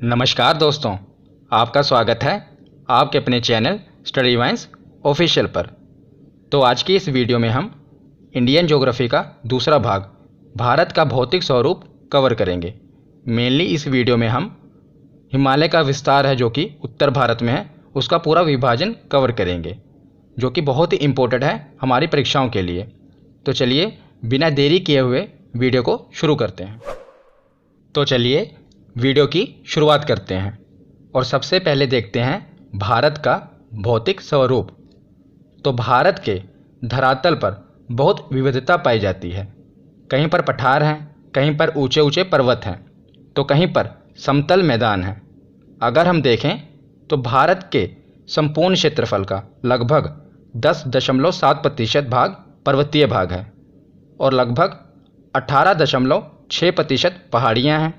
नमस्कार दोस्तों, आपका स्वागत है आपके अपने चैनल स्टडी वाइन्स ऑफिशियल पर। तो आज की इस वीडियो में हम इंडियन ज्योग्राफी का दूसरा भाग भारत का भौतिक स्वरूप कवर करेंगे। मेनली इस वीडियो में हम हिमालय का विस्तार है जो कि उत्तर भारत में है, उसका पूरा विभाजन कवर करेंगे, जो कि बहुत ही इम्पोर्टेंट है हमारी परीक्षाओं के लिए। तो चलिए बिना देरी किए हुए वीडियो को शुरू करते हैं। तो चलिए वीडियो की शुरुआत करते हैं और सबसे पहले देखते हैं भारत का भौतिक स्वरूप। तो भारत के धरातल पर बहुत विविधता पाई जाती है। कहीं पर पठार हैं, कहीं पर ऊंचे ऊंचे पर्वत हैं, तो कहीं पर समतल मैदान हैं। अगर हम देखें तो भारत के संपूर्ण क्षेत्रफल का लगभग 10.7% भाग पर्वतीय भाग है और लगभग 18.6% पहाड़ियाँ हैं।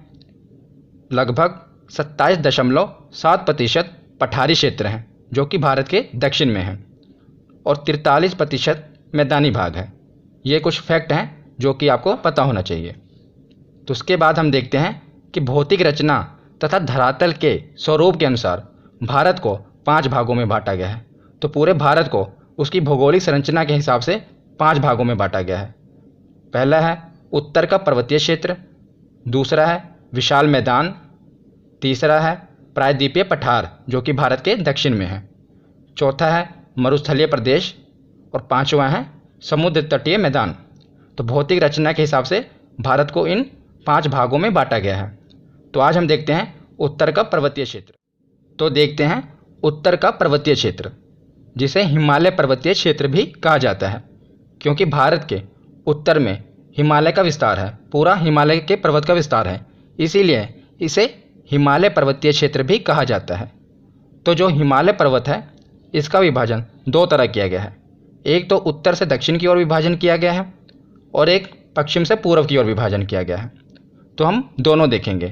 लगभग 27.7% पठारी क्षेत्र हैं जो कि भारत के दक्षिण में हैं और 43% मैदानी भाग है। ये कुछ फैक्ट हैं जो कि आपको पता होना चाहिए। तो उसके बाद हम देखते हैं कि भौतिक रचना तथा धरातल के स्वरूप के अनुसार भारत को 5 भागों में बांटा गया है। तो पूरे भारत को उसकी भौगोलिक संरचना के हिसाब से 5 भागों में बांटा गया है। पहला है उत्तर का पर्वतीय क्षेत्र, दूसरा है विशाल मैदान, तीसरा है प्रायद्वीपीय पठार जो कि भारत के दक्षिण में है, चौथा है मरुस्थलीय प्रदेश और पांचवा है समुद्र तटीय मैदान। तो भौतिक रचना के हिसाब से भारत को इन 5 भागों में बांटा गया है। तो आज हम देखते हैं उत्तर का पर्वतीय क्षेत्र। तो देखते हैं उत्तर का पर्वतीय क्षेत्र, जिसे हिमालय पर्वतीय क्षेत्र भी कहा जाता है, क्योंकि भारत के उत्तर में हिमालय का विस्तार है, पूरा हिमालय के पर्वत का विस्तार है, इसीलिए इसे हिमालय पर्वतीय क्षेत्र भी कहा जाता है। तो जो हिमालय पर्वत है इसका विभाजन 2 तरह किया गया है। एक तो उत्तर से दक्षिण की ओर विभाजन किया गया है और एक पश्चिम से पूर्व की ओर विभाजन किया गया है। तो हम दोनों देखेंगे।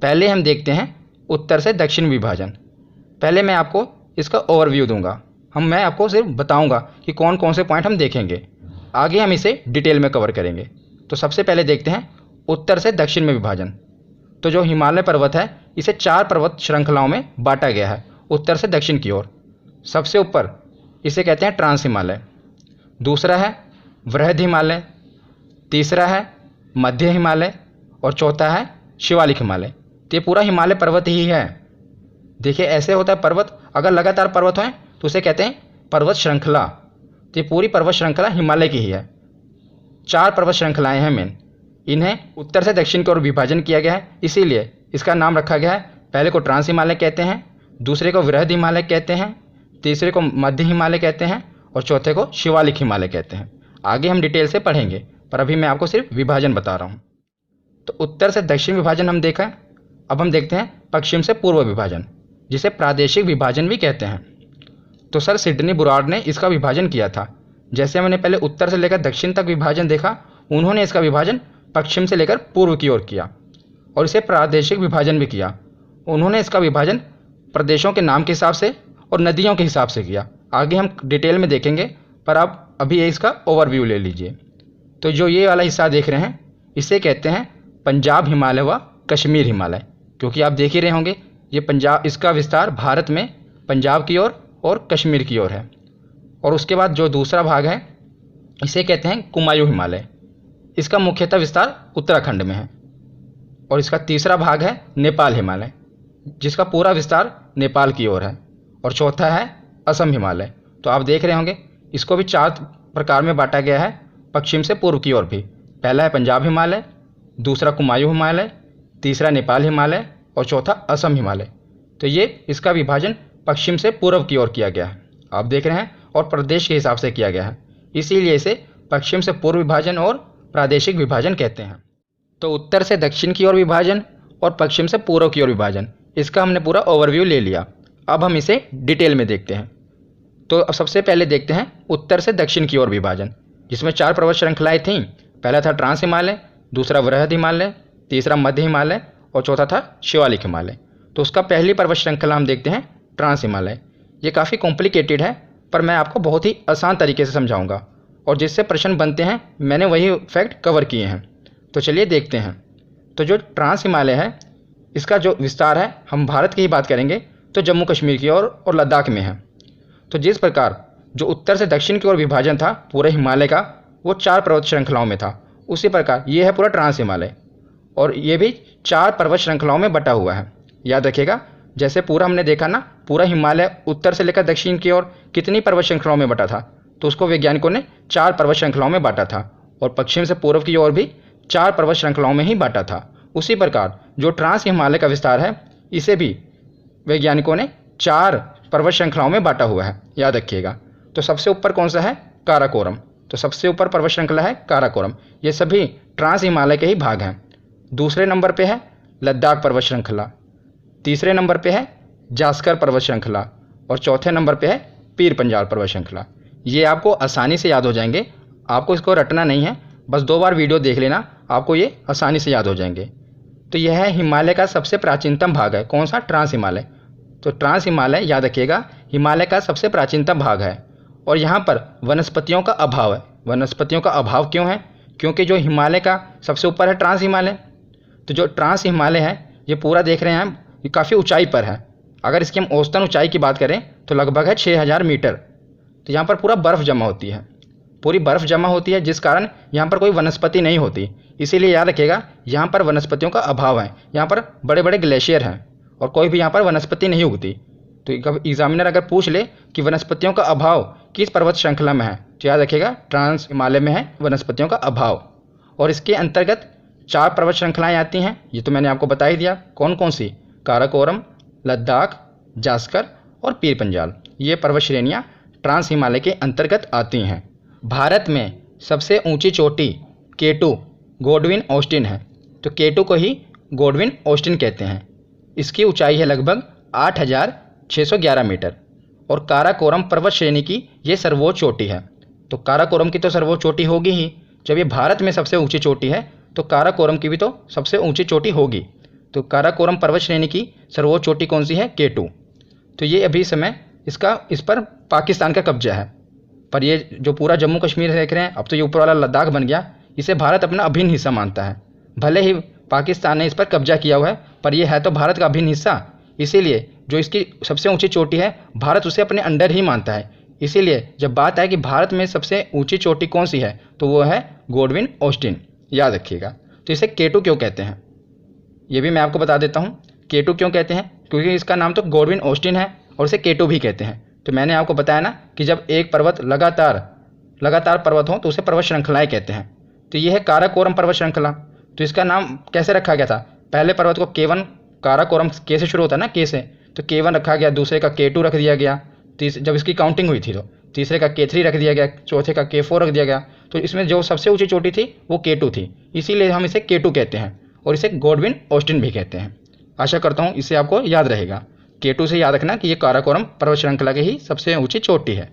पहले हम देखते हैं उत्तर से दक्षिण विभाजन। पहले मैं आपको इसका ओवरव्यू दूंगा। मैं आपको सिर्फ बताऊंगा कि कौन कौन से पॉइंट हम देखेंगे, आगे हम इसे डिटेल में कवर करेंगे। तो सबसे पहले देखते हैं उत्तर से दक्षिण में विभाजन। तो जो हिमालय पर्वत है इसे 4 पर्वत श्रृंखलाओं में बांटा गया है उत्तर से दक्षिण की ओर। सबसे ऊपर इसे कहते हैं ट्रांस हिमालय, दूसरा है वृहद हिमालय, तीसरा है मध्य हिमालय और चौथा है शिवालिक हिमालय। तो ये पूरा हिमालय पर्वत ही है। देखिए ऐसे होता है पर्वत, अगर लगातार पर्वत हैं तो उसे कहते हैं पर्वत श्रृंखला। तो ये पूरी पर्वत श्रृंखला हिमालय की ही है। 4 पर्वत श्रृंखलाएँ हैं मेन, इन्हें उत्तर से दक्षिण की ओर विभाजन किया गया है, इसीलिए इसका नाम रखा गया है। पहले को ट्रांस हिमालय कहते हैं, दूसरे को वृहद हिमालय कहते हैं, तीसरे को मध्य हिमालय कहते हैं और चौथे को शिवालिक हिमालय कहते हैं। आगे हम डिटेल से पढ़ेंगे, पर अभी मैं आपको सिर्फ विभाजन बता रहा हूँ। तो उत्तर से दक्षिण विभाजन हम देखा। अब हम देखते हैं पश्चिम से पूर्व विभाजन, जिसे प्रादेशिक विभाजन भी कहते हैं। तो सर सिडनी बुराड ने इसका विभाजन किया था। जैसे हमने पहले उत्तर से लेकर दक्षिण तक विभाजन देखा, उन्होंने इसका विभाजन पश्चिम से लेकर पूर्व की ओर किया और इसे प्रादेशिक विभाजन भी किया। उन्होंने इसका विभाजन प्रदेशों के नाम के हिसाब से और नदियों के हिसाब से किया। आगे हम डिटेल में देखेंगे, पर आप अभी इसका ओवरव्यू ले लीजिए। तो जो ये वाला हिस्सा देख रहे हैं इसे कहते हैं पंजाब हिमालय व कश्मीर हिमालय, क्योंकि आप देख ही रहे होंगे ये पंजाब, इसका विस्तार भारत में पंजाब की ओर और कश्मीर की ओर है। और उसके बाद जो दूसरा भाग है इसे कहते हैं कुमायूं हिमालय, इसका मुख्यतः विस्तार उत्तराखंड में है। और इसका तीसरा भाग है नेपाल हिमालय, जिसका पूरा विस्तार नेपाल की ओर है। और चौथा है असम हिमालय। तो आप देख रहे होंगे इसको भी 4 प्रकार में बांटा गया है, पश्चिम से पूर्व की ओर भी। पहला है पंजाब हिमालय, दूसरा कुमायूं हिमालय, तीसरा नेपाल हिमालय और चौथा असम हिमालय। तो ये इसका विभाजन पश्चिम से पूर्व की ओर किया गया है, आप देख रहे हैं, और प्रदेश के हिसाब से किया गया है, इसीलिए इसे पश्चिम से पूर्व विभाजन और प्रादेशिक विभाजन कहते हैं। तो उत्तर से दक्षिण की ओर विभाजन और पश्चिम से पूर्व की ओर विभाजन, इसका हमने पूरा ओवरव्यू ले लिया। अब हम इसे डिटेल में देखते हैं। तो अब सबसे पहले देखते हैं उत्तर से दक्षिण की ओर विभाजन, जिसमें 4 पर्वत श्रृंखलाएँ थीं। पहला था ट्रांस हिमालय, दूसरा वृहद हिमालय, तीसरा मध्य हिमालय और चौथा था शिवालिक हिमालय। तो उसका पहली पर्वत श्रृंखला हम देखते हैं ट्रांस हिमालय। ये काफ़ी कॉम्प्लिकेटेड है, पर मैं आपको बहुत ही आसान तरीके से समझाऊंगा और जिससे प्रश्न बनते हैं मैंने वही फैक्ट कवर किए हैं। तो चलिए देखते हैं। तो जो ट्रांस हिमालय है इसका जो विस्तार है, हम भारत की ही बात करेंगे तो जम्मू कश्मीर की ओर और लद्दाख में है। तो जिस प्रकार जो उत्तर से दक्षिण की ओर विभाजन था पूरे हिमालय का, वो 4 पर्वत श्रृंखलाओं में था, उसी प्रकार ये है पूरा ट्रांस हिमालय, और ये भी 4 पर्वत श्रृंखलाओं में बटा हुआ है। याद रखिएगा, जैसे पूरा हमने देखा ना, पूरा हिमालय उत्तर से लेकर दक्षिण की ओर कितनी पर्वत श्रृंखलाओं में बटा था, तो उसको वैज्ञानिकों ने 4 पर्वत श्रृंखलाओं में बांटा था, और पश्चिम से पूर्व की ओर भी 4 पर्वत श्रृंखलाओं में ही बांटा था। उसी प्रकार जो ट्रांस हिमालय का विस्तार है, इसे भी वैज्ञानिकों ने 4 पर्वत श्रृंखलाओं में बांटा हुआ है। याद रखिएगा। तो सबसे ऊपर कौन सा है? काराकोरम। तो सबसे ऊपर पर्वत श्रृंखला है काराकोरम। ये सभी ट्रांस हिमालय के ही भाग हैं। दूसरे नंबर पे है लद्दाख पर्वत श्रृंखला, तीसरे नंबर पे है जास्कर पर्वत श्रृंखला, और चौथे नंबर पे है पीर पंजाल पर्वत श्रृंखला। ये आपको आसानी से याद हो जाएंगे, आपको इसको रटना नहीं है, बस 2 बार वीडियो देख लेना, आपको ये आसानी से याद हो जाएंगे। तो यह है हिमालय का सबसे प्राचीनतम भाग है। कौन सा? ट्रांस हिमालय। तो ट्रांस हिमालय, याद रखिएगा, हिमालय का सबसे प्राचीनतम भाग है, और यहाँ पर वनस्पतियों का अभाव है। वनस्पतियों का अभाव क्यों है? क्योंकि जो हिमालय का सबसे ऊपर है ट्रांस हिमालय, तो जो ट्रांस हिमालय है ये पूरा देख रहे हैं हम, ये काफ़ी ऊंचाई पर है। अगर इसकी हम औसतन ऊंचाई की बात करें तो लगभग है 6000 मीटर। तो यहाँ पर पूरा बर्फ़ जमा होती है, पूरी बर्फ़ जमा होती है, जिस कारण यहाँ पर कोई वनस्पति नहीं होती। इसीलिए याद रखिएगा, यहाँ पर वनस्पतियों का अभाव है। यहाँ पर बड़े बड़े ग्लेशियर हैं और कोई भी यहाँ पर वनस्पति नहीं उगती। तो कभी एग्जामिनर अगर पूछ ले कि वनस्पतियों का अभाव किस पर्वत श्रृंखला में है, तो याद रखिएगा ट्रांस हिमालय में है वनस्पतियों का अभाव। और इसके अंतर्गत 4 पर्वत श्रृंखलाएँ आती हैं, ये तो मैंने आपको बता ही दिया। कौन कौन सी? काराकोरम, लद्दाख, जास्कर और पीर पंजाल। ये पर्वत श्रेणियाँ ट्रांस हिमालय के अंतर्गत आती हैं। भारत में सबसे ऊंची चोटी K2 गोडविन ऑस्टिन है। तो K2 को ही गोडविन ऑस्टिन कहते हैं। इसकी ऊंचाई है लगभग 8611 मीटर, और काराकोरम पर्वत श्रेणी की ये सर्वोच्च चोटी है। तो काराकोरम की तो सर्वोच्च चोटी होगी ही, जब ये भारत में सबसे ऊंची चोटी है तो काराकोरम की भी तो सबसे ऊंची चोटी होगी। तो काराकोरम पर्वत श्रेणी की सर्वोच्च चोटी कौन सी है? K2। तो ये अभी समय इस पर पाकिस्तान का कब्जा है, पर ये जो पूरा जम्मू कश्मीर देख रहे हैं, अब तो ये ऊपर वाला लद्दाख बन गया, इसे भारत अपना अभिन्न हिस्सा मानता है। भले ही पाकिस्तान ने इस पर कब्जा किया हुआ है, पर यह है तो भारत का अभिन्न हिस्सा। इसीलिए जो इसकी सबसे ऊंची चोटी है, भारत उसे अपने अंडर ही मानता है। इसीलिए जब बात आए कि भारत में सबसे ऊंची चोटी कौन सी है, तो वो है गोडविन ऑस्टिन। याद रखिएगा। तो इसे K2 क्यों कहते हैं, ये भी मैं आपको बता देता हूँ। K2 क्यों कहते हैं? क्योंकि इसका नाम तो गोडविन ऑस्टिन है और इसे K2 भी कहते हैं। तो मैंने आपको बताया ना कि जब एक पर्वत लगातार पर्वत हो तो उसे पर्वत श्रृंखलाएँ कहते हैं। तो ये है काराकोरम पर्वत श्रृंखला। तो इसका नाम कैसे रखा गया था? पहले पर्वत को K1, काराकोरम K से शुरू होता है ना, K से, तो K1 रखा गया, दूसरे का K2 रख दिया गया, जब इसकी काउंटिंग हुई थी तो तीसरे का K3 रख दिया गया, चौथे का K4 रख दिया गया। तो इसमें जो सबसे ऊंची चोटी थी वो K2 थी, इसीलिए हम इसे K2 कहते हैं और इसे गोडविन ऑस्टिन भी कहते हैं। आशा करता हूँ इसे आपको याद रहेगा। K2 से याद रखना कि ये काराकोरम पर्वत श्रृंखला की ही सबसे ऊंची चोटी है।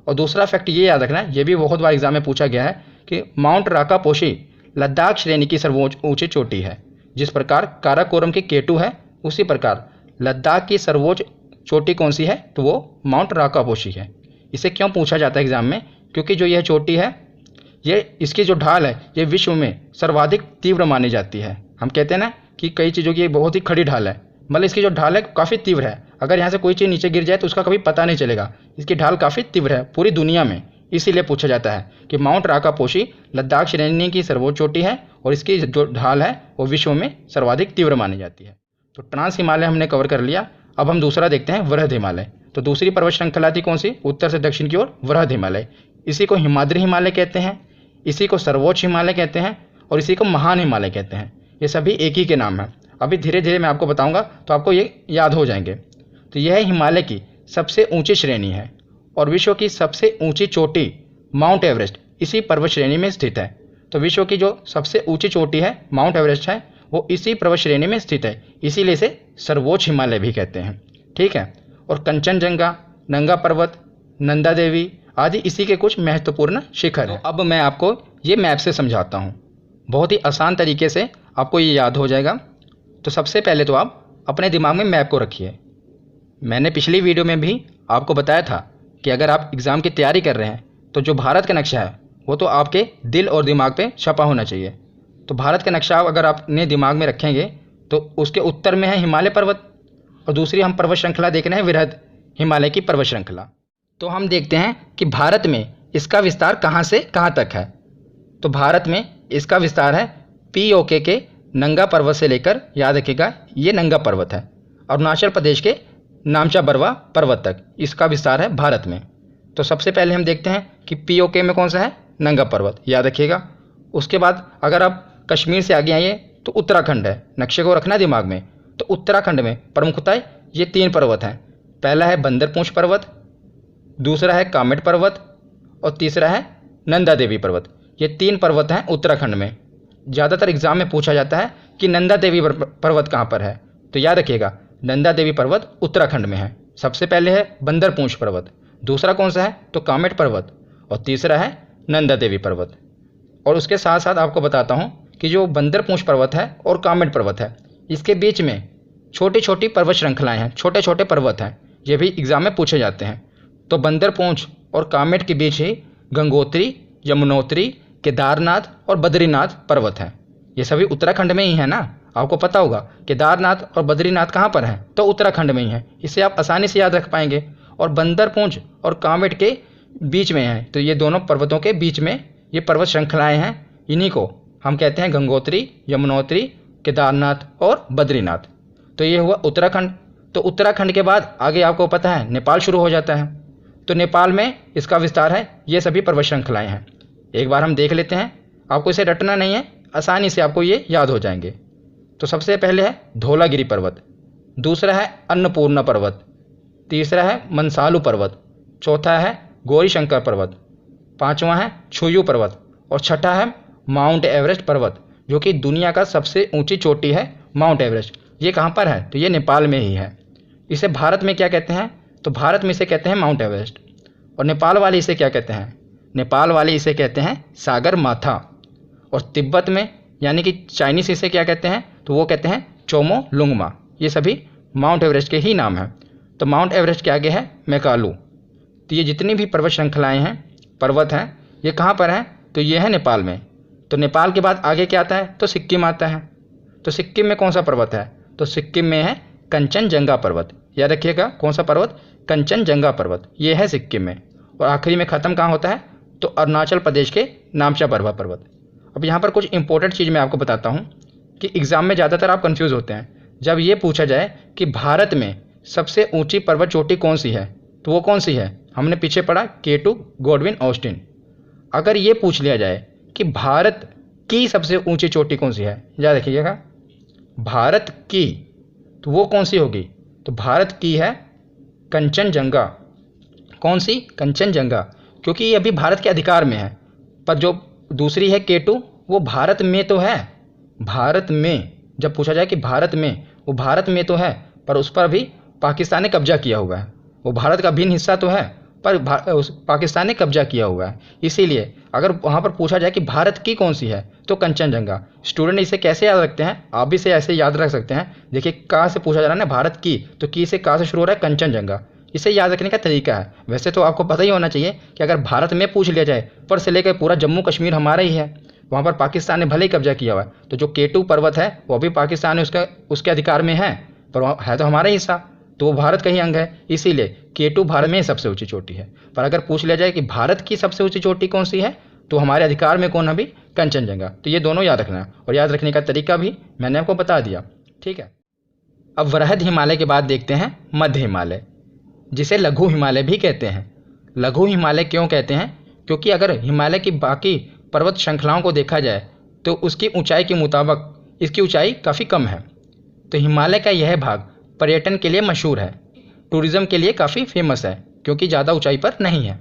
और दूसरा फैक्ट ये याद रखना, ये भी बहुत बार एग्जाम में पूछा गया है कि माउंट राकापोशी लद्दाख श्रेणी की सर्वोच्च ऊंची चोटी है। जिस प्रकार काराकोरम की K2 है, उसी प्रकार लद्दाख की सर्वोच्च चोटी कौन सी है? तो वो माउंट राकापोशी है। इसे क्यों पूछा जाता है एग्जाम में? क्योंकि जो यह चोटी है, ये इसकी जो ढाल है, ये विश्व में सर्वाधिक तीव्र मानी जाती है। हम कहते हैं ना कि कई चीज़ों की बहुत ही खड़ी ढाल है, मतलब इसकी जो ढाल है काफ़ी तीव्र है। अगर यहाँ से कोई चीज़ नीचे गिर जाए तो उसका कभी पता नहीं चलेगा। इसकी ढाल काफ़ी तीव्र है पूरी दुनिया में, इसीलिए पूछा जाता है कि माउंट राकापोशी लद्दाख श्रेणी की सर्वोच्च चोटी है और इसकी जो ढाल है वो विश्व में सर्वाधिक तीव्र मानी जाती है। तो ट्रांस हिमालय हमने कवर कर लिया। अब हम दूसरा देखते हैं, वृहद हिमालय। तो दूसरी पर्वत श्रृंखला थी कौन सी? उत्तर से दक्षिण की ओर वृहद हिमालय। इसी को हिमाद्री हिमालय कहते हैं, इसी को सर्वोच्च हिमालय कहते हैं और इसी को महान हिमालय कहते हैं। ये सभी एक ही के नाम हैं। अभी धीरे धीरे मैं आपको बताऊंगा तो आपको ये याद हो जाएंगे। तो यह हिमालय की सबसे ऊंची श्रेणी है और विश्व की सबसे ऊंची चोटी माउंट एवरेस्ट इसी पर्वत श्रेणी में स्थित है। तो विश्व की जो सबसे ऊंची चोटी है माउंट एवरेस्ट है, वो इसी पर्वत श्रेणी में स्थित है, इसीलिए इसे सर्वोच्च हिमालय भी कहते हैं। ठीक है। और कंचनजंगा, नंगा पर्वत, नंदा देवी आदि इसी के कुछ महत्वपूर्ण शिखर हैं। अब मैं आपको ये मैप से समझाता हूँ, बहुत ही आसान तरीके से आपको ये याद हो जाएगा। तो सबसे पहले तो आप अपने दिमाग में मैप को रखिए। मैंने पिछली वीडियो में भी आपको बताया था कि अगर आप एग्ज़ाम की तैयारी कर रहे हैं तो जो भारत का नक्शा है वो तो आपके दिल और दिमाग पे छपा होना चाहिए। तो भारत का नक्शा अगर आपने दिमाग में रखेंगे तो उसके उत्तर में है हिमालय पर्वत, और दूसरी हम पर्वत श्रृंखला देख रहे हैं वृहद हिमालय की पर्वत श्रृंखला। तो हम देखते हैं कि भारत में इसका विस्तार कहाँ से कहाँ तक है। तो भारत में इसका विस्तार है POK के नंगा पर्वत से लेकर, याद रखिएगा ये नंगा पर्वत है, अरुणाचल प्रदेश के नामचा बरवा पर्वत तक इसका विस्तार है भारत में। तो सबसे पहले हम देखते हैं कि POK में कौन सा है, नंगा पर्वत, याद रखिएगा। उसके बाद अगर आप कश्मीर से आगे आइए तो उत्तराखंड है, नक्शे को रखना दिमाग में। तो उत्तराखंड में प्रमुखतः ये 3 पर्वत हैं। पहला है बंदरपूंछ पर्वत, दूसरा है कामेट पर्वत और तीसरा है नंदा देवी पर्वत। ये 3 पर्वत हैं उत्तराखंड में। ज़्यादातर एग्जाम में पूछा जाता है कि नंदा देवी पर्वत कहाँ पर है, तो याद रखिएगा नंदा देवी पर्वत उत्तराखंड में है। सबसे पहले है बंदरपूंछ पर्वत, दूसरा कौन सा है तो कामेट पर्वत, और तीसरा है नंदा देवी पर्वत। और उसके साथ साथ आपको बताता हूँ कि जो बंदरपूंछ पर्वत है और कामेट पर्वत है, इसके बीच में छोटी छोटी पर्वत श्रृंखलाएँ हैं, छोटे छोटे पर्वत हैं, ये भी एग्जाम में पूछे जाते हैं। तो बंदरपूंछ और कामेट के बीच ही गंगोत्री, यमुनोत्री, केदारनाथ और बद्रीनाथ पर्वत हैं। ये सभी उत्तराखंड में ही है ना, आपको पता होगा केदारनाथ और बद्रीनाथ कहाँ पर हैं, तो उत्तराखंड में ही है। इसे आप आसानी से याद रख पाएंगे। और बंदरपूंछ और कामेट के बीच में है, तो ये दोनों पर्वतों के बीच में ये पर्वत श्रृंखलाएँ हैं, इन्हीं को हम कहते हैं गंगोत्री, यमुनोत्री, केदारनाथ और बद्रीनाथ। तो ये हुआ उत्तराखंड। तो उत्तराखंड के बाद आगे आपको पता है नेपाल शुरू हो जाता है। तो नेपाल में इसका विस्तार है, ये सभी पर्वत श्रृंखलाएँ हैं। एक बार हम देख लेते हैं, आपको इसे रटना नहीं है, आसानी से आपको ये याद हो जाएंगे। तो सबसे पहले है धौलागिरी पर्वत, दूसरा है अन्नपूर्णा पर्वत, तीसरा है मनसालू पर्वत, चौथा है गौरीशंकर पर्वत, पांचवा है छुयू पर्वत और छठा है माउंट एवरेस्ट पर्वत, जो कि दुनिया का सबसे ऊंची चोटी है माउंट एवरेस्ट। ये कहाँ पर है, तो ये नेपाल में ही है। इसे भारत में क्या कहते हैं, तो भारत में इसे कहते हैं माउंट एवरेस्ट। और नेपाल वाले इसे क्या कहते हैं, नेपाल वाले इसे कहते हैं सागर माथा। और तिब्बत में यानी कि चाइनीस इसे क्या कहते हैं, तो वो कहते हैं चोमो लुंगमा। ये सभी माउंट एवरेस्ट के ही नाम हैं। तो माउंट एवरेस्ट के आगे है मैकालू। तो ये जितनी भी पर्वत श्रृंखलाएँ हैं, पर्वत हैं, ये कहाँ पर हैं, तो ये है नेपाल में। तो नेपाल के बाद आगे क्या आता है, तो सिक्किम आता है। तो सिक्किम में कौन सा पर्वत है, तो सिक्किम में है कंचनजंगा पर्वत। याद रखिएगा कौन सा पर्वत, कंचनजंगा पर्वत, ये है सिक्किम में। और आखिरी में ख़त्म कहाँ होता है, तो अरुणाचल प्रदेश के नामचा बरवा पर्वत। अब यहाँ पर कुछ इंपॉर्टेंट चीज़ मैं आपको बताता हूँ कि एग्ज़ाम में ज़्यादातर आप कंफ्यूज होते हैं। जब ये पूछा जाए कि भारत में सबसे ऊंची पर्वत चोटी कौन सी है, तो वो कौन सी है, हमने पीछे पढ़ा K2 गॉडविन ऑस्टिन। अगर ये पूछ लिया जाए कि भारत की सबसे ऊंची चोटी कौन सी है, याद रखिएगा भारत की, तो वो कौन सी होगी, तो भारत की है कंचनजंगा। कौन सी, कंचनजंगा, क्योंकि ये अभी भारत के अधिकार में है। पर जो दूसरी है K2 वो भारत में तो है, भारत में जब पूछा जाए कि भारत में, वो भारत में तो है पर उस पर भी पाकिस्तान ने कब्जा किया हुआ है। वो भारत का भिन्न हिस्सा तो है पर पाकिस्तान ने कब्जा किया हुआ है। इसीलिए अगर वहाँ पर पूछा जाए कि भारत की कौन सी है, तो कंचनजंगा। स्टूडेंट इसे कैसे याद रखते हैं, आप भी इसे ऐसे याद रख सकते हैं। देखिए कहाँ से पूछा जा रहा है ना, भारत की, तो की से कहाँ से शुरू हो रहा है, कंचनजंगा। इसे याद रखने का तरीका है। वैसे तो आपको पता ही होना चाहिए कि अगर भारत में पूछ लिया जाए, पर से लेकर पूरा जम्मू कश्मीर हमारा ही है, वहाँ पर पाकिस्तान ने भले ही कब्जा किया हुआ है। तो जो K2 पर्वत है वो भी पाकिस्तान ने उसके अधिकार में है, पर है तो हमारा ही हिस्सा, तो वो भारत का ही अंग है। इसीलिए K2 भारत में सबसे ऊंची चोटी है। पर अगर पूछ लिया जाए कि भारत की सबसे ऊंची चोटी कौन सी है, तो हमारे अधिकार में कौन है भी, कंचनजंगा। तो ये दोनों याद रखना है, और याद रखने का तरीका भी मैंने आपको बता दिया, ठीक है। अब वृहद हिमालय के बाद देखते हैं मध्य हिमालय, जिसे लघु हिमालय भी कहते हैं। लघु हिमालय क्यों कहते हैं, क्योंकि अगर हिमालय की बाकी पर्वत श्रृंखलाओं को देखा जाए तो उसकी ऊंचाई के मुताबिक इसकी ऊंचाई काफ़ी कम है। तो हिमालय का यह भाग पर्यटन के लिए मशहूर है, टूरिज़्म के लिए काफ़ी फेमस है, क्योंकि ज़्यादा ऊंचाई पर नहीं है।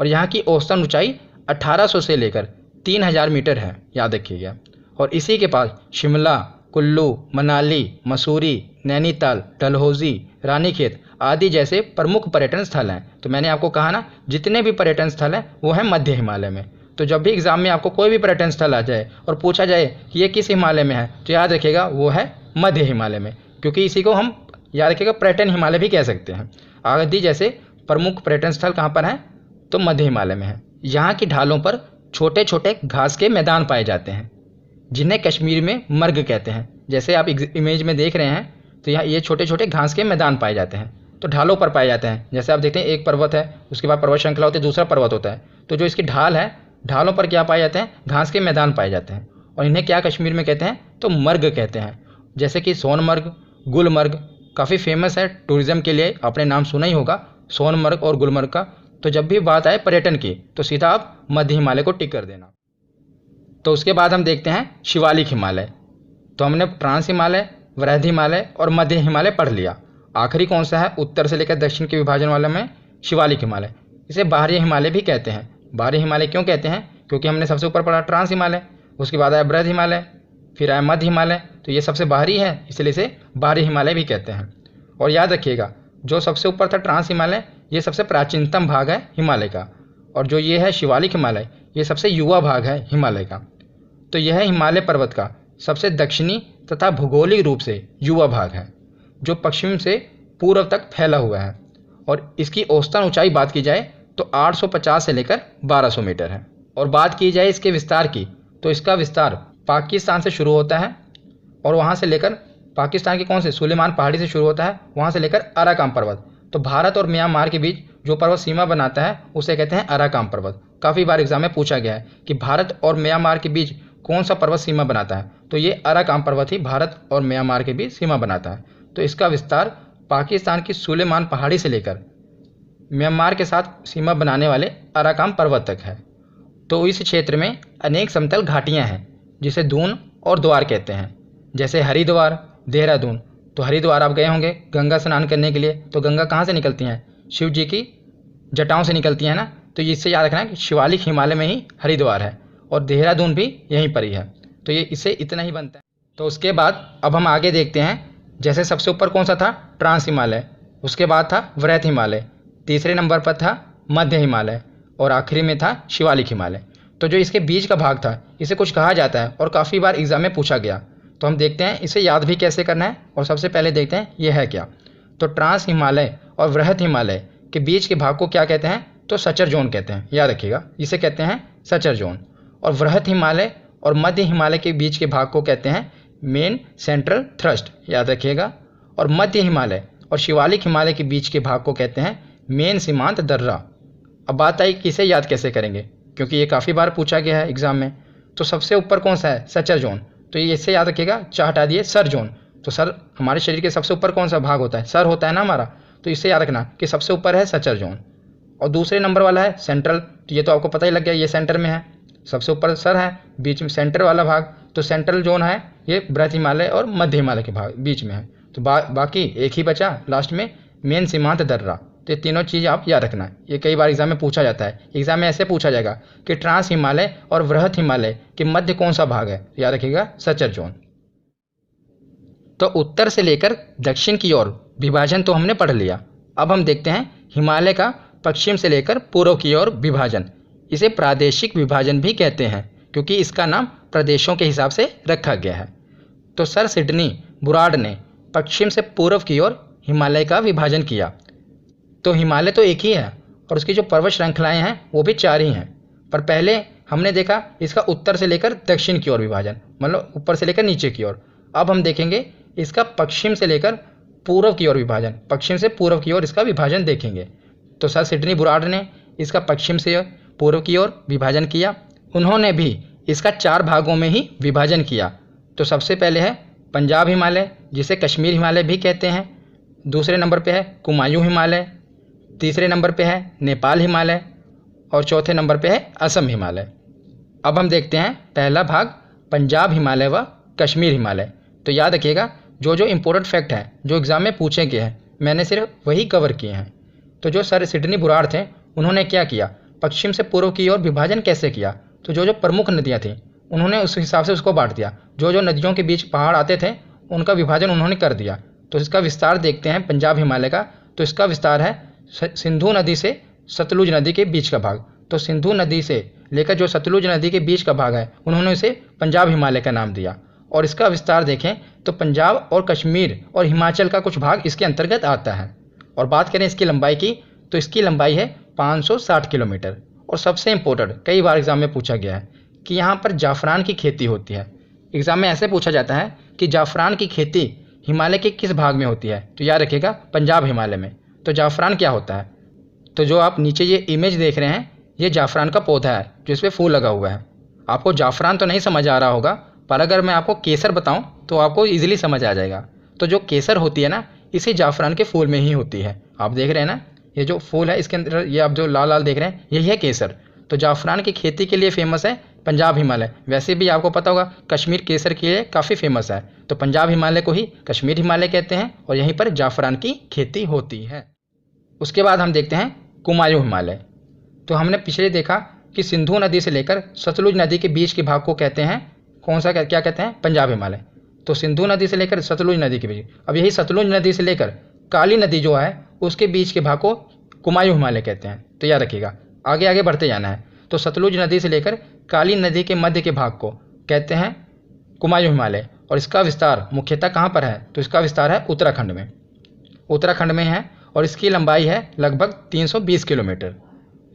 और यहाँ की औसतन ऊंचाई 1800 से लेकर 3000 मीटर है, याद रखिएगा। और इसी के पास शिमला, कुल्लू, मनाली, मसूरी, नैनीताल, डलहौजी, रानीखेत आदि जैसे प्रमुख पर्यटन स्थल हैं। तो मैंने आपको कहा ना, जितने भी पर्यटन स्थल हैं वो हैं मध्य हिमालय में। तो जब भी एग्जाम में आपको कोई भी पर्यटन स्थल आ जाए और पूछा जाए कि ये किस हिमालय में है, तो याद रखिएगा वो है मध्य हिमालय में, क्योंकि इसी को हम याद रखिएगा पर्यटन हिमालय भी कह सकते हैं। आदि जैसे प्रमुख पर्यटन स्थल कहाँ पर हैं, तो मध्य हिमालय में है। यहाँ की ढालों पर छोटे छोटे घास के मैदान पाए जाते हैं, जिन्हें कश्मीर में मर्ग कहते हैं, जैसे आप इमेज में देख रहे हैं तो यहाँ ये छोटे छोटे घास के मैदान पाए जाते हैं, तो ढालों पर पाए जाते हैं। जैसे आप देखते हैं एक पर्वत है, उसके बाद पर्वत श्रृंखला होती है, दूसरा पर्वत होता है, तो जो इसकी ढाल है, ढालों पर क्या पाए जाते हैं, घास के मैदान पाए जाते हैं। और इन्हें क्या कश्मीर में कहते हैं, तो मर्ग कहते हैं। जैसे कि सोनमर्ग, गुलमर्ग काफ़ी फेमस है टूरिज़्म के लिए, आपने नाम सुना ही होगा सोनमर्ग और गुलमर्ग का। तो जब भी बात आए पर्यटन की तो सीधा आप मध्य हिमालय को टिक कर देना। तो उसके बाद हम देखते हैं शिवालिक हिमालय। तो हमने ट्रांस हिमालय, वृहद हिमालय और मध्य हिमालय पढ़ लिया। आखिरी कौन सा है, उत्तर से लेकर दक्षिण के विभाजन वाले में शिवालिक हिमालय। इसे बाहरी हिमालय भी कहते हैं। बाहरी हिमालय क्यों कहते हैं, क्योंकि हमने सबसे ऊपर पढ़ा ट्रांस हिमालय, उसके बाद आया वृहद हिमालय, फिर आया मध्य हिमालय, तो ये सबसे बाहरी है, इसलिए इसे बाहरी हिमालय भी कहते हैं। और याद रखिएगा, जो सबसे ऊपर था ट्रांस हिमालय, ये सबसे प्राचीनतम भाग है हिमालय का, और जो ये है शिवालिक हिमालय, ये सबसे युवा भाग है हिमालय का। तो यह हिमालय पर्वत का सबसे दक्षिणी तथा भौगोलिक रूप से युवा भाग है, जो पश्चिम से पूर्व तक फैला हुआ है। और इसकी औसतन ऊंचाई बात की जाए तो 850 से लेकर 1200 मीटर है। और बात की जाए इसके विस्तार की, तो इसका विस्तार पाकिस्तान से शुरू होता है, और वहाँ से लेकर पाकिस्तान के कौन से सुलेमान पहाड़ी से शुरू होता है, वहाँ से लेकर अराकाम पर्वत। तो भारत और म्यांमार के बीच जो पर्वत सीमा बनाता है उसे कहते हैं अराकाम पर्वत। काफ़ी बार एग्जाम में पूछा गया है कि भारत और म्यांमार के बीच कौन सा पर्वत सीमा बनाता है, तो ये अराकाम पर्वत ही भारत और म्यांमार के बीच सीमा बनाता है। तो इसका विस्तार पाकिस्तान की सुलेमान पहाड़ी से लेकर म्यांमार के साथ सीमा बनाने वाले अराकाम पर्वत तक है। तो इस क्षेत्र में अनेक समतल घाटियाँ हैं, जिसे दून और द्वार कहते हैं। जैसे हरिद्वार, देहरादून। तो हरिद्वार आप गए होंगे गंगा स्नान करने के लिए, तो गंगा कहाँ से निकलती हैं, शिव जी की जटाओं से निकलती हैं ना। तो इससे याद रखना है कि शिवालिक हिमालय में ही हरिद्वार है, और देहरादून भी यहीं पर ही है। तो ये इससे इतना ही बनता है। तो उसके बाद अब हम आगे देखते हैं। जैसे सबसे ऊपर कौन सा था, ट्रांस हिमालय, उसके बाद था वृहद हिमालय, तीसरे नंबर पर था मध्य हिमालय, और आखिरी में था शिवालिक हिमालय। तो जो इसके बीच का भाग था, इसे कुछ कहा जाता है और काफ़ी बार एग्जाम में पूछा गया। तो हम देखते हैं इसे याद भी कैसे करना है, और सबसे पहले देखते हैं ये है क्या। तो ट्रांस हिमालय और वृहद हिमालय के बीच के भाग को क्या कहते हैं, तो सचर जोन कहते हैं। याद रखिएगा, इसे कहते हैं सचर जोन। और वृहद हिमालय और मध्य हिमालय के बीच के भाग को कहते हैं मेन सेंट्रल थ्रस्ट। याद रखिएगा। और मध्य हिमालय और शिवालिक हिमालय के बीच के भाग को कहते हैं मेन सीमांत दर्रा। अब बात आई कि इसे याद कैसे करेंगे, क्योंकि ये काफ़ी बार पूछा गया है एग्जाम में। तो सबसे ऊपर कौन सा है, सचर जोन। तो ये इससे याद रखिएगा, चाह हटा दिए सर जोन। तो सर हमारे शरीर के सबसे ऊपर कौन सा भाग होता है, सर होता है ना हमारा। तो इससे याद रखना कि सबसे ऊपर है सचर जोन। और दूसरे नंबर वाला है सेंट्रल। तो ये तो आपको पता ही लग गया, ये सेंटर में है। सबसे ऊपर सर है, बीच में सेंटर वाला भाग, तो सेंट्रल जोन है ये वृहद हिमालय और मध्य हिमालय के भाग बीच में है। तो बाकी एक ही बचा लास्ट में, मेन सीमांत दर्रा। तो ये तीनों चीज़ आप याद रखना है, ये कई बार एग्जाम में पूछा जाता है। एग्जाम में ऐसे पूछा जाएगा कि ट्रांस हिमालय और वृहद हिमालय के मध्य कौन सा भाग है, याद रखिएगा सचर जोन। तो उत्तर से लेकर दक्षिण की ओर विभाजन तो हमने पढ़ लिया। अब हम देखते हैं हिमालय का पश्चिम से लेकर पूर्व की ओर विभाजन। इसे प्रादेशिक विभाजन भी कहते हैं, क्योंकि इसका नाम प्रदेशों के हिसाब से रखा गया है। तो सर सिडनी बुराड़ ने पश्चिम से पूर्व की ओर हिमालय का विभाजन किया। तो हिमालय तो एक ही है, और उसकी जो पर्वत श्रृंखलाएं हैं वो भी 4 ही हैं। पर पहले हमने देखा इसका उत्तर से लेकर दक्षिण की ओर विभाजन, मतलब ऊपर से लेकर नीचे की ओर। अब हम देखेंगे इसका पश्चिम से लेकर पूर्व की ओर विभाजन, पश्चिम से पूर्व की ओर इसका विभाजन देखेंगे। तो सर सिडनी बुराड़ ने इसका पश्चिम से पूर्व की ओर विभाजन किया। उन्होंने भी इसका 4 भागों में ही विभाजन किया। तो सबसे पहले है पंजाब हिमालय, जिसे कश्मीर हिमालय भी कहते हैं। दूसरे नंबर पे है कुमायूं हिमालय, तीसरे नंबर पे है नेपाल हिमालय, और चौथे नंबर पे है असम हिमालय। अब हम देखते हैं पहला भाग पंजाब हिमालय व कश्मीर हिमालय। तो याद रखिएगा, जो जो इम्पोर्टेंट फैक्ट हैं जो एग्ज़ाम में पूछे गए हैं, मैंने सिर्फ वही कवर किए हैं। तो जो सर सिडनी बुराड़ थे, उन्होंने क्या किया, पश्चिम से पूर्व की ओर विभाजन कैसे किया। तो जो जो प्रमुख नदियाँ थीं, उन्होंने उस हिसाब से उसको बांट दिया। जो जो नदियों के बीच पहाड़ आते थे, उनका विभाजन उन्होंने कर दिया। तो इसका विस्तार देखते हैं पंजाब हिमालय का। तो इसका विस्तार है सिंधु नदी से सतलुज नदी के बीच का भाग। तो सिंधु नदी से लेकर जो सतलुज नदी के बीच का भाग है, उन्होंने इसे पंजाब हिमालय का नाम दिया। और इसका विस्तार देखें तो पंजाब और कश्मीर और हिमाचल का कुछ भाग इसके अंतर्गत आता है। और बात करें इसकी लंबाई की, तो इसकी लंबाई है 560 किलोमीटर। और सबसे इम्पोर्टेंट, कई बार एग्जाम में पूछा गया है कि यहाँ पर जाफरान की खेती होती है। एग्जाम में ऐसे पूछा जाता है कि जाफ़रान की खेती हिमालय के किस भाग में होती है, तो याद रखिएगा पंजाब हिमालय में। तो जाफ़रान क्या होता है, तो जो आप नीचे ये इमेज देख रहे हैं ये जाफ़रान का पौधा है जो इस पर फूल लगा हुआ है। आपको जाफ़रान तो नहीं समझ आ रहा होगा, पर अगर मैं आपको केसर बताऊं तो आपको ईजिली समझ आ जाएगा। तो जो केसर होती है ना, इसी जाफ़रान के फूल में ही होती है। आप देख रहे हैं ना, ये जो फूल है इसके अंदर ये आप जो लाल लाल देख रहे हैं यही है केसर। तो जाफ़रान की खेती के लिए फेमस है पंजाब हिमालय। वैसे भी आपको पता होगा कश्मीर केसर के लिए काफ़ी फेमस है। तो पंजाब हिमालय को ही कश्मीर हिमालय कहते हैं और यहीं पर जाफ़रान की खेती होती है। उसके बाद हम देखते हैं कुमायूं हिमालय। तो हमने पिछले देखा कि सिंधु नदी से लेकर सतलुज नदी के बीच के भाग को कहते हैं कौन सा, क्या कहते हैं, पंजाब हिमालय। तो सिंधु नदी से लेकर सतलुज नदी के बीच, अब यही सतलुज नदी से लेकर काली नदी जो है उसके बीच के भाग को कुमायूं हिमालय कहते हैं। तो याद रखिएगा, आगे आगे बढ़ते जाना है। तो सतलुज नदी से लेकर काली नदी के मध्य के भाग को कहते हैं कुमायूं हिमालय। और इसका विस्तार मुख्यतः कहाँ पर है, तो इसका विस्तार है उत्तराखंड में। उत्तराखंड में है और इसकी लंबाई है लगभग 320 किलोमीटर।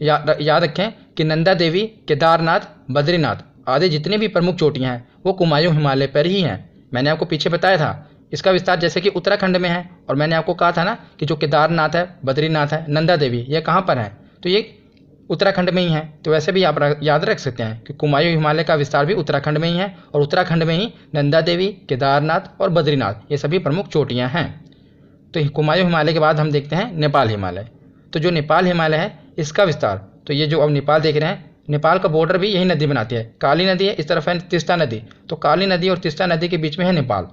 याद रखें कि नंदा देवी, केदारनाथ, बद्रीनाथ आदि जितनी भी प्रमुख चोटियां हैं वो कुमायूं हिमालय पर ही हैं। मैंने आपको पीछे बताया था इसका विस्तार जैसे कि उत्तराखंड में है, और मैंने आपको कहा था ना कि जो केदारनाथ है, बद्रीनाथ है, नंदा देवी, ये कहाँ पर है, तो ये उत्तराखंड में ही है। तो वैसे भी आप याद रख सकते हैं कि कुमायूं हिमालय का विस्तार भी उत्तराखंड में ही है, और उत्तराखंड में ही नंदा देवी, केदारनाथ और बद्रीनाथ ये सभी प्रमुख चोटियाँ हैं। तो कुमायूं हिमालय के बाद हम देखते हैं नेपाल हिमालय। तो जो नेपाल हिमालय है इसका विस्तार, तो ये जो अब नेपाल देख रहे हैं, नेपाल का बॉर्डर भी यही नदी बनाती है। काली नदी है, इस तरफ है तीस्ता नदी, तो काली नदी और तीस्ता नदी के बीच में है नेपाल,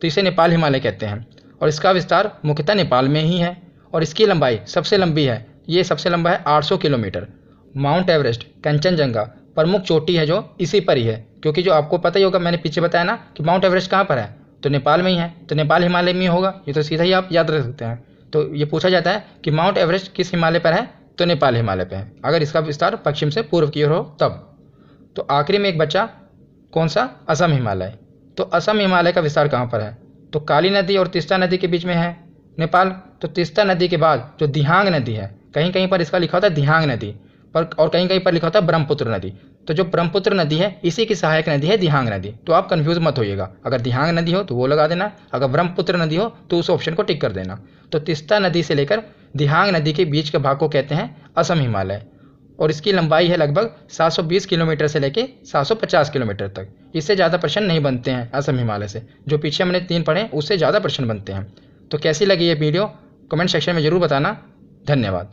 तो इसे नेपाल हिमालय कहते हैं। और इसका विस्तार मुख्यतः नेपाल में ही है और इसकी लंबाई सबसे लंबी है, ये सबसे लंबा है 800 किलोमीटर। माउंट एवरेस्ट, कंचनजंगा प्रमुख चोटी है जो इसी पर ही है, क्योंकि जो आपको पता ही होगा, मैंने पीछे बताया ना कि माउंट एवरेस्ट कहाँ पर है, तो नेपाल में ही है, तो नेपाल हिमालय में ही होगा। ये तो सीधा ही आप याद रख सकते हैं। तो ये पूछा जाता है कि माउंट एवरेस्ट किस हिमालय पर है, तो नेपाल हिमालय पर है, अगर इसका विस्तार पश्चिम से पूर्व की ओर हो तब। तो आखिरी में एक बच्चा कौन सा, असम हिमालय। तो असम हिमालय का विस्तार कहाँ पर है, तो काली नदी और तीस्ता नदी के बीच में है नेपाल। तो तीस्ता नदी के बाद जो दिहांग नदी है, कहीं कहीं पर इसका लिखा होता है दिहांग नदी पर, और कहीं कहीं पर लिखा होता है ब्रह्मपुत्र नदी। तो जो ब्रह्मपुत्र नदी है इसी की सहायक नदी है दिहांग नदी। तो आप कंफ्यूज मत होइएगा, अगर दिहांग नदी हो तो वो लगा देना, अगर ब्रह्मपुत्र नदी हो तो उस ऑप्शन को टिक कर देना। तो तीस्ता नदी से लेकर दिहांग नदी के बीच के भाग को कहते हैं असम हिमालय, और इसकी लंबाई है लगभग 720 किलोमीटर से लेकर 750 किलोमीटर तक। इससे ज़्यादा प्रश्न नहीं बनते हैं असम हिमालय से, जो पीछे हमने 3 पढ़े उससे ज़्यादा प्रश्न बनते हैं। तो कैसी लगी ये वीडियो कमेंट सेक्शन में ज़रूर बताना। धन्यवाद।